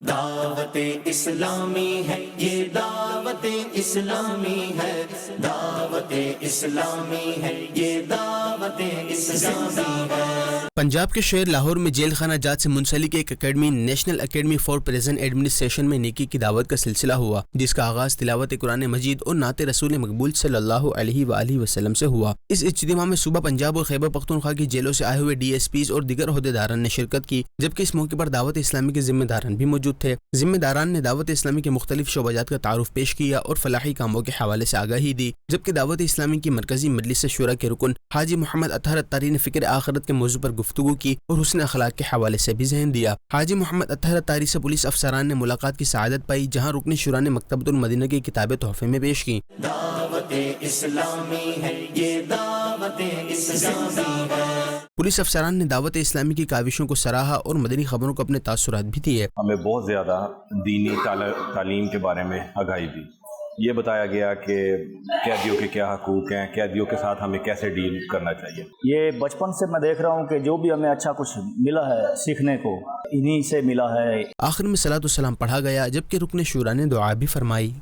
دعوت اسلامی ہے یہ دعوت اسلامی ہے، دعوت اسلامی ہے یہ دعوت اسلامی ہے۔ پنجاب کے شہر لاہور میں جیل خانہ جات سے منسلک ایک academy national academy for prison administration میں نیکی کی دعوت کا سلسلہ ہوا، جس کا آغاز تلاوت قرآن مجید اور نعت رسول مقبول صلی اللہ علیہ وآلہ وسلم سے ہوا۔ اس اجتماع میں صوبہ پنجاب اور خیبر پختونخوا کی جیلوں سے آئے ہوئے ڈی ایس پیز اور دیگر عہدیداران نے شرکت کی، جبکہ اس موقع پر دعوت اسلامی کے ذمہ داران بھی موجود تھے۔ ذمہ داران نے دعوت اسلامی کے مختلف شعبہ جات کا تعارف پیش کیا اور فلاحی کاموں کے حوالے سے آگاہی دی، جبکہ دعوت اسلامی کی مرکزی مجلس شورا کے رکن حاجی محمد اطہر اتاری نے فکر آخرت کے موضوع پر گفتگو کی اور حسن اخلاق کے حوالے سے بھی ذہن دیا۔ حاجی محمد اطہر اتاری سے پولیس افسران نے ملاقات کی سعادت پائی، جہاں رکن شورا نے مکتبۃ المدینہ کی کتابیں تحفے میں پیش کی۔ دعوت اسلامی ہے یہ دعوت اسلامی ہے۔ پولیس افسران نے دعوت اسلامی کی کاوشوں کو سراہا اور مدنی خبروں کو اپنے تاثرات بھی دیے۔ ہمیں بہت زیادہ دینی تعلیم کے بارے میں آگاہی دی۔ یہ بتایا گیا کہ قیدیوں کے کیا حقوق ہیں، قیدیوں کے ساتھ ہمیں کیسے ڈیل کرنا چاہیے۔ یہ بچپن سے میں دیکھ رہا ہوں کہ جو بھی ہمیں اچھا کچھ ملا ہے سیکھنے کو انہی سے ملا ہے۔ آخر میں صلاۃ والسلام پڑھا گیا، جبکہ رکن شورا نے دعا بھی فرمائی۔